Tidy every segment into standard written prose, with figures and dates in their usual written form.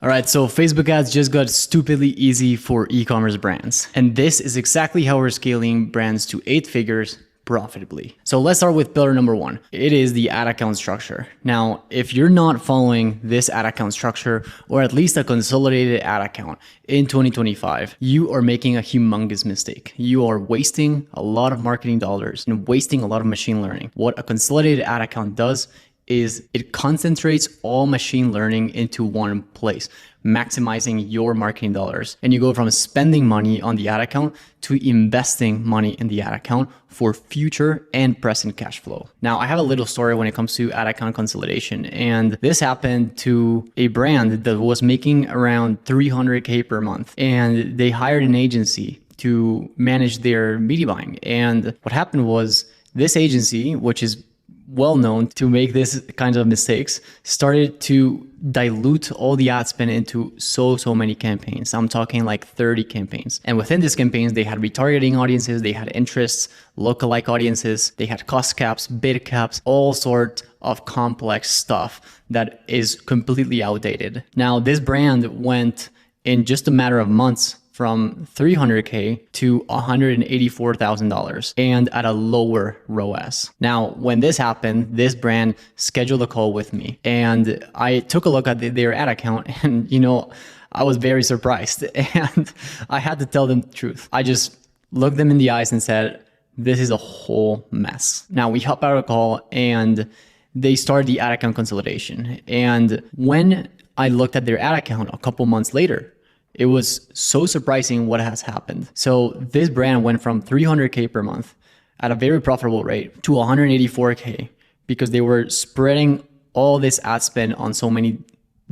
All right, so Facebook ads just got stupidly easy for e-commerce brands. And this is exactly how we're scaling brands to 8 figures profitably. So let's start with pillar number 1. It is the ad account structure. Now, if you're not following this ad account structure, or at least a consolidated ad account in 2025, you are making a humongous mistake. You are wasting a lot of marketing dollars and wasting a lot of machine learning. What a consolidated ad account does is it concentrates all machine learning into one place, maximizing your marketing dollars. And you go from spending money on the ad account to investing money in the ad account for future and present cash flow. Now, I have a little story when it comes to ad account consolidation. And this happened to a brand that was making around $300K per month. And they hired an agency to manage their media buying. And what happened was this agency, which is well known to make this kinds of mistakes, started to dilute all the ad spend into so many campaigns. I'm talking like 30 campaigns. And within these campaigns, they had retargeting audiences, they had interests, lookalike audiences, they had cost caps, bid caps, all sorts of complex stuff that is completely outdated. Now, this brand went in just a matter of months from $300K to $184,000 and at a lower ROAS. Now, when this happened, this brand scheduled a call with me and I took a look at their ad account and, I was very surprised and I had to tell them the truth. I just looked them in the eyes and said, this is a whole mess. Now we hop out of a call and they started the ad account consolidation. And when I looked at their ad account a couple months later, it was so surprising what has happened. So this brand went from $300K per month at a very profitable rate to $184K because they were spreading all this ad spend on so many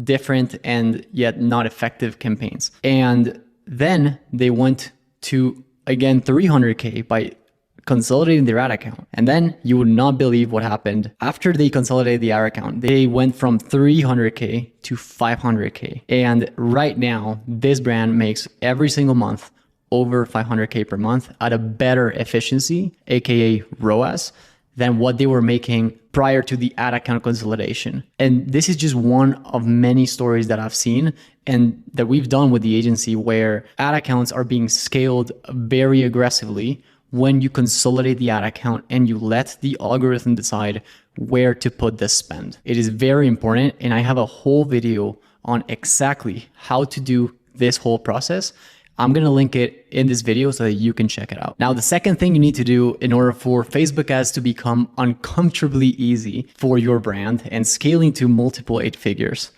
different and yet not effective campaigns. And then they went to, again, $300K by consolidating their ad account. And then you would not believe what happened. After they consolidated the ad account, they went from $300K to $500K. And right now, this brand makes every single month over $500K per month at a better efficiency, aka ROAS, than what they were making prior to the ad account consolidation. And this is just one of many stories that I've seen and that we've done with the agency where ad accounts are being scaled very aggressively when you consolidate the ad account and you let the algorithm decide where to put the spend. It is very important, and I have a whole video on exactly how to do this whole process. I'm gonna link it in this video so that you can check it out. Now, the second thing you need to do in order for Facebook ads to become uncomfortably easy for your brand and scaling to multiple 8 figures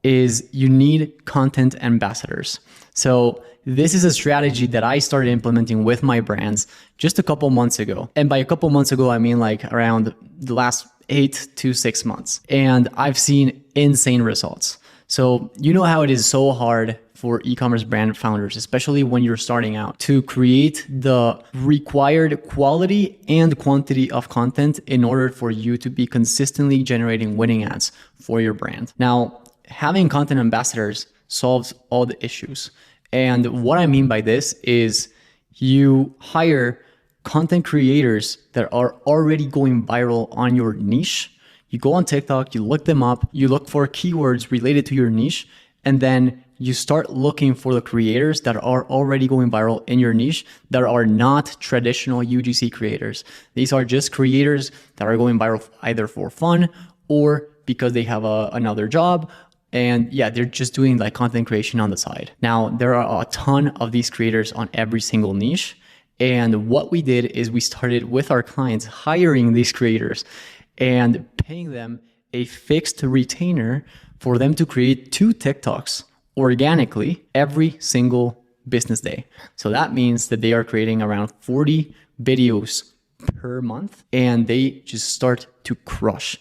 is you need content ambassadors. So this is a strategy that I started implementing with my brands just a couple months ago. And by a couple months ago, I mean like around the last 8 to 6 months. And I've seen insane results. So you know how it is so hard for e-commerce brand founders, especially when you're starting out, to create the required quality and quantity of content in order for you to be consistently generating winning ads for your brand. Now, having content ambassadors solves all the issues. And what I mean by this is you hire content creators that are already going viral on your niche. You go on TikTok, you look them up, you look for keywords related to your niche, and then you start looking for the creators that are already going viral in your niche that are not traditional UGC creators. These are just creators that are going viral either for fun or because they have another job. And yeah, they're just doing like content creation on the side. Now, there are a ton of these creators on every single niche. And what we did is we started with our clients hiring these creators and paying them a fixed retainer for them to create 2 TikToks organically every single business day. So that means that they are creating around 40 videos per month and they just start to crush.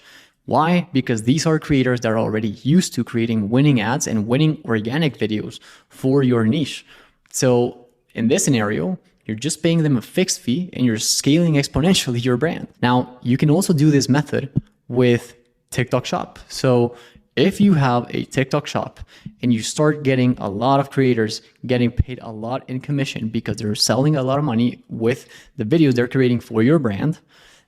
Why? Because these are creators that are already used to creating winning ads and winning organic videos for your niche. So in this scenario, you're just paying them a fixed fee and you're scaling exponentially your brand. Now, you can also do this method with TikTok Shop. So if you have a TikTok shop and you start getting a lot of creators getting paid a lot in commission because they're selling a lot of money with the videos they're creating for your brand,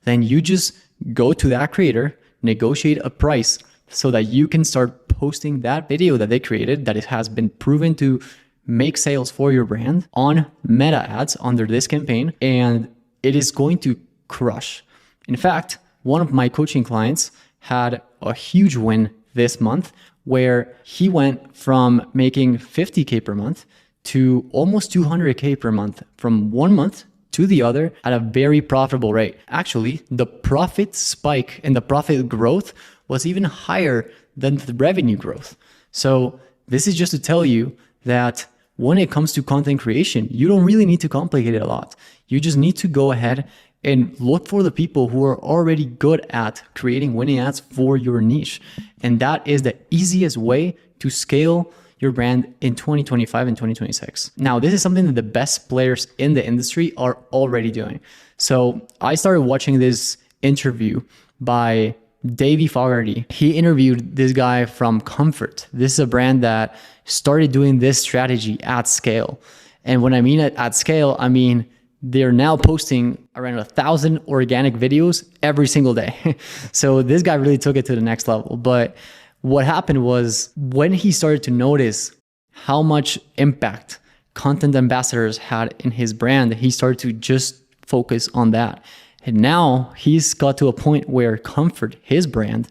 then you just go to that creator, negotiate a price so that you can start posting that video that they created that it has been proven to make sales for your brand on Meta ads under this campaign, and it is going to crush. In fact, one of my coaching clients had a huge win this month where he went from making 50K per month to almost 200K per month from one month to the other at a very profitable rate. Actually, the profit spike and the profit growth was even higher than the revenue growth. So this is just to tell you that when it comes to content creation, you don't really need to complicate it a lot. You just need to go ahead and look for the people who are already good at creating winning ads for your niche. And that is the easiest way to scale your brand in 2025 and 2026. Now, this is something that the best players in the industry are already doing. So I started watching this interview by Davey Fogarty. He interviewed this guy from Comfort. This is a brand that started doing this strategy at scale. And when I mean at scale, I mean they're now posting around 1,000 organic videos every single day. So this guy really took it to the next level. But what happened was when he started to notice how much impact content ambassadors had in his brand, he started to just focus on that. And now he's got to a point where Comfort, his brand,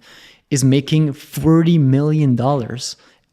is making $40 million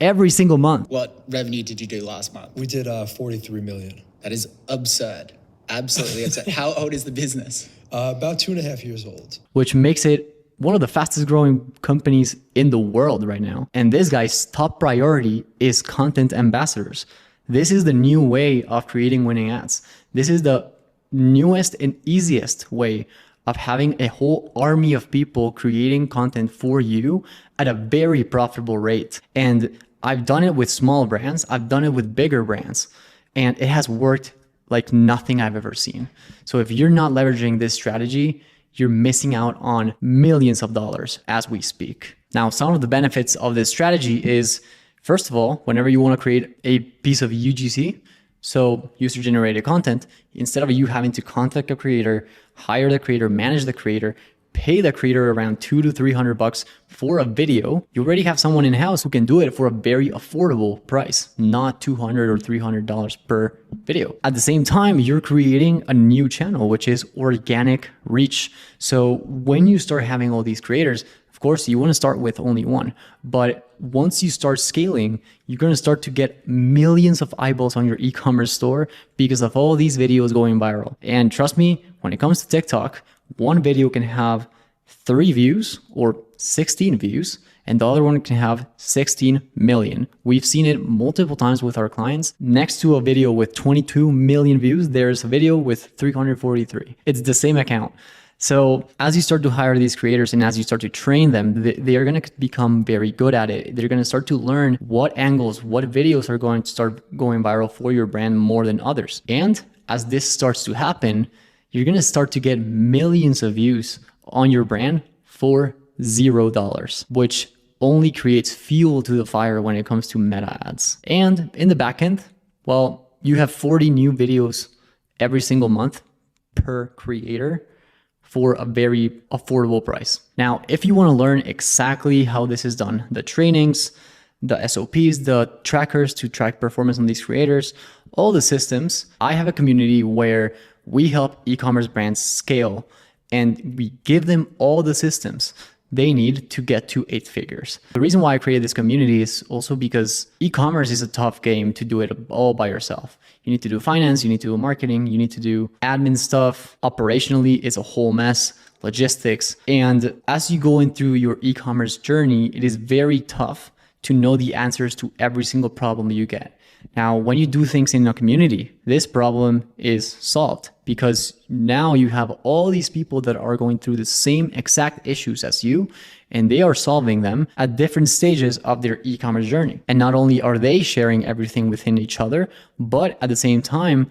every single month. What revenue did you do last month? We did 43 million. That is absurd. Absolutely absurd. How old is the business? About 2.5 years old. Which makes it one of the fastest growing companies in the world right now. And this guy's top priority is content ambassadors. This is the new way of creating winning ads. This is the newest and easiest way of having a whole army of people creating content for you at a very profitable rate. And I've done it with small brands. I've done it with bigger brands, and it has worked like nothing I've ever seen. So if you're not leveraging this strategy, you're missing out on millions of dollars as we speak. Now, some of the benefits of this strategy is, first of all, whenever you want to create a piece of UGC, so user-generated content, instead of you having to contact a creator, hire the creator, manage the creator, pay the creator around $200 to $300 for a video, you already have someone in-house who can do it for a very affordable price, not $200 or $300 per video. At the same time, you're creating a new channel, which is organic reach. So when you start having all these creators, of course, you want to start with only one, but once you start scaling, you're going to start to get millions of eyeballs on your e-commerce store because of all these videos going viral. And trust me, when it comes to TikTok, one video can have 3 views or 16 views, and the other one can have 16 million. We've seen it multiple times with our clients. Next to a video with 22 million views, there's a video with 343. It's the same account. So as you start to hire these creators and as you start to train them, they are going to become very good at it. They're going to start to learn what angles, what videos are going to start going viral for your brand more than others. And as this starts to happen, you're going to start to get millions of views on your brand for $0, which only creates fuel to the fire when it comes to meta ads. And in the backend, well, you have 40 new videos every single month per creator for a very affordable price. Now, if you want to learn exactly how this is done, the trainings, the SOPs, the trackers to track performance on these creators, all the systems, I have a community where we help e-commerce brands scale and we give them all the systems they need to get to 8 figures. The reason why I created this community is also because e-commerce is a tough game to do it all by yourself. You need to do finance, you need to do marketing, you need to do admin stuff. Operationally, it's a whole mess, logistics. And as you go in through your e-commerce journey, it is very tough to know the answers to every single problem you get. Now, when you do things in a community, this problem is solved because now you have all these people that are going through the same exact issues as you, and they are solving them at different stages of their e-commerce journey. And not only are they sharing everything within each other, but at the same time,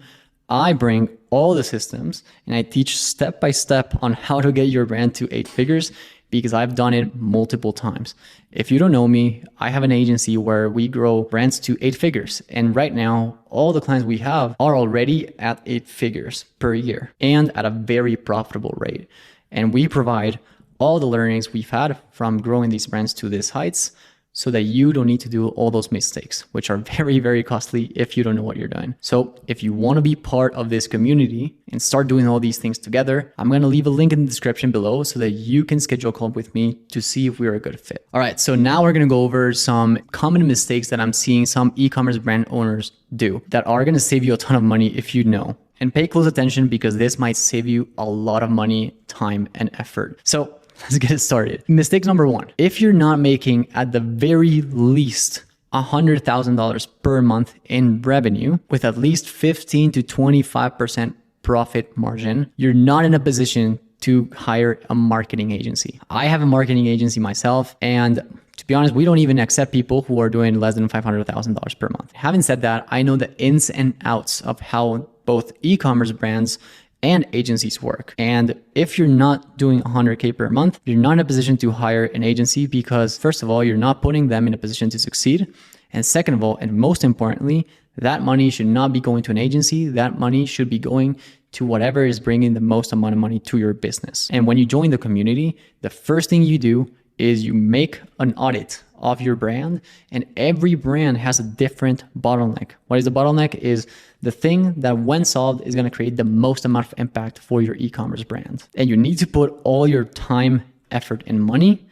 I bring all the systems and I teach step by step on how to get your brand to 8 figures because I've done it multiple times. If you don't know me, I have an agency where we grow brands to 8 figures. And right now, all the clients we have are already at 8 figures per year and at a very profitable rate. And we provide all the learnings we've had from growing these brands to these heights so that you don't need to do all those mistakes, which are very, very costly if you don't know what you're doing. So if you want to be part of this community and start doing all these things together, I'm going to leave a link in the description below so that you can schedule a call with me to see if we're a good fit. All right, so now we're going to go over some common mistakes that I'm seeing some e-commerce brand owners do that are going to save you a ton of money if you know. And pay close attention because this might save you a lot of money, time, and effort. So let's get started. Mistake number one, if you're not making at the very least $100,000 per month in revenue with at least 15 to 25% profit margin, you're not in a position to hire a marketing agency. I have a marketing agency myself, and to be honest, we don't even accept people who are doing less than $500,000 per month. Having said that, I know the ins and outs of how both e-commerce brands and agencies work. And if you're not doing 100K per month, you're not in a position to hire an agency because first of all, you're not putting them in a position to succeed. And second of all, and most importantly, that money should not be going to an agency. That money should be going to whatever is bringing the most amount of money to your business. And when you join the community, the first thing you do is you make an audit of your brand, and every brand has a different bottleneck. What is the bottleneck? Is the thing that when solved is going to create the most amount of impact for your e-commerce brand. And you need to put all your time, effort, and money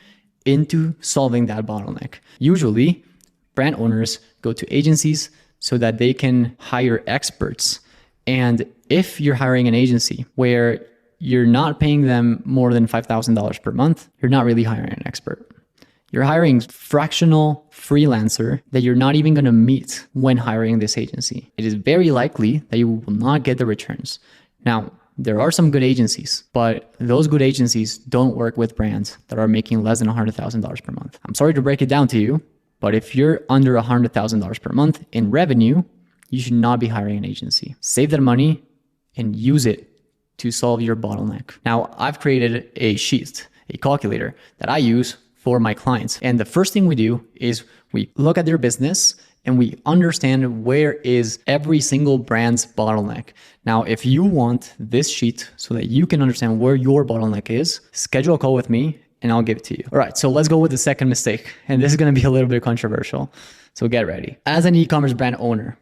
into solving that bottleneck. Usually, brand owners go to agencies so that they can hire experts. And if you're hiring an agency where you're not paying them more than $5,000 per month, you're not really hiring an expert. You're hiring fractional freelancer that you're not even going to meet when hiring this agency. It is very likely that you will not get the returns. Now, there are some good agencies, but those good agencies don't work with brands that are making less than $100,000 per month. I'm sorry to break it down to you, but if you're under $100,000 per month in revenue, you should not be hiring an agency. Save that money and use it to solve your bottleneck. Now, I've created a sheet, a calculator that I use for my clients. And the first thing we do is we look at their business and we understand where is every single brand's bottleneck. Now, if you want this sheet so that you can understand where your bottleneck is, schedule a call with me and I'll give it to you. All right, so let's go with the second mistake. And this is gonna be a little bit controversial, so get ready. As an e-commerce brand owner,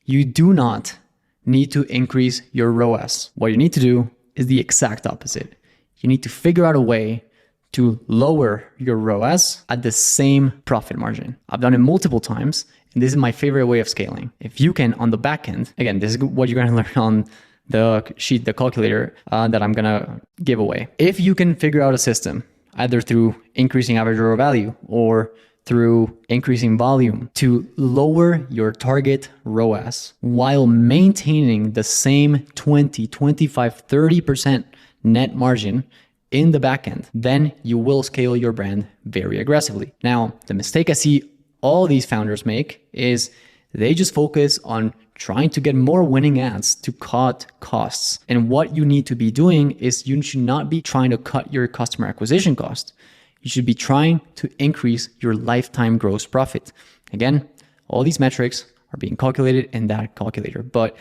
you do not need to increase your ROAS. What you need to do is the exact opposite. You need to figure out a way to lower your ROAS at the same profit margin. I've done it multiple times, and this is my favorite way of scaling. If you can, on the back end, again, this is what you're gonna learn on the sheet, the calculator that I'm gonna give away. If you can figure out a system, either through increasing average order value or through increasing volume to lower your target ROAS while maintaining the same 20, 25, 30% net margin in the backend, then you will scale your brand very aggressively. Now, the mistake I see all these founders make is they just focus on trying to get more winning ads to cut costs. And what you need to be doing is you should not be trying to cut your customer acquisition cost. You should be trying to increase your lifetime gross profit. Again, all these metrics are being calculated in that calculator. But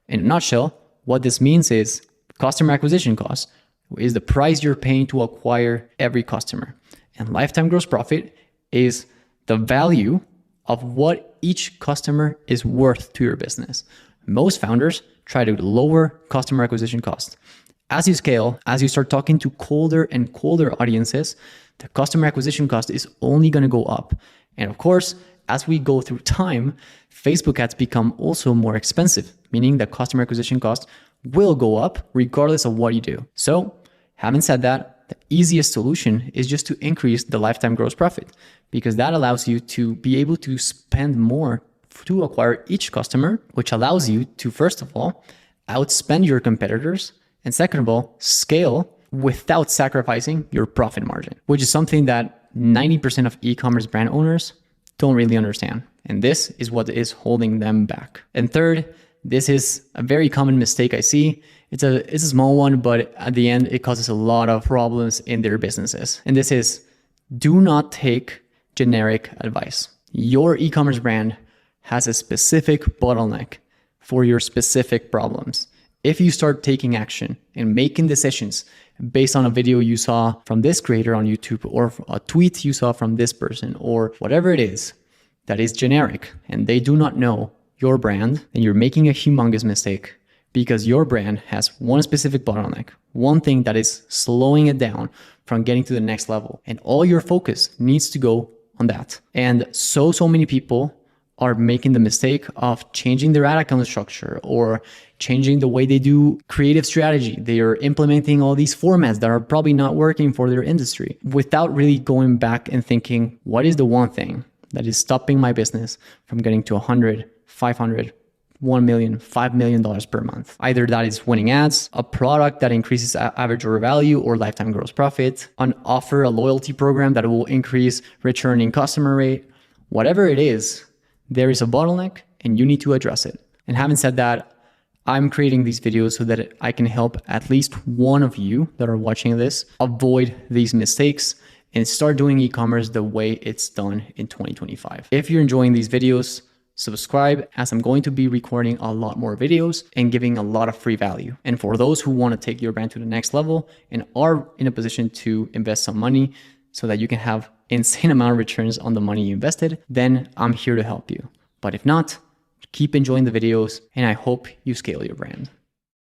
in a nutshell, what this means is customer acquisition cost is the price you're paying to acquire every customer. And lifetime gross profit is the value of what each customer is worth to your business. Most founders try to lower customer acquisition costs. As you scale, as you start talking to colder and colder audiences, the customer acquisition cost is only going to go up. And of course, as we go through time, Facebook ads become also more expensive, meaning the customer acquisition cost will go up regardless of what you do. So, having said that, the easiest solution is just to increase the lifetime gross profit, because that allows you to be able to spend more to acquire each customer, which allows you to, first of all, outspend your competitors, and second of all, scale without sacrificing your profit margin, which is something that 90% of e-commerce brand owners don't really understand. And this is what is holding them back. And third, this is a very common mistake I see. It's a small one, but at the end, it causes a lot of problems in their businesses. And this is, do not take generic advice. Your e-commerce brand has a specific bottleneck for your specific problems. If you start taking action and making decisions based on a video you saw from this creator on YouTube or a tweet you saw from this person or whatever it is that is generic and they do not know your brand, then you're making a humongous mistake because your brand has one specific bottleneck, one thing that is slowing it down from getting to the next level. And all your focus needs to go on that. And so many people are making the mistake of changing their ad account structure or changing the way they do creative strategy. They are implementing all these formats that are probably not working for their industry without really going back and thinking, what is the one thing that is stopping my business from getting to 100, 500, 1 million, $5 million per month? Either that is winning ads, a product that increases average order value or lifetime gross profit, an offer, a loyalty program that will increase returning customer rate. Whatever it is, there is a bottleneck and you need to address it. And having said that, I'm creating these videos so that I can help at least one of you that are watching this avoid these mistakes and start doing e-commerce the way it's done in 2025. If you're enjoying these videos, subscribe, as I'm going to be recording a lot more videos and giving a lot of free value. And for those who want to take your brand to the next level and are in a position to invest some money so that you can have insane amount of returns on the money you invested, then I'm here to help you. But if not, keep enjoying the videos and I hope you scale your brand.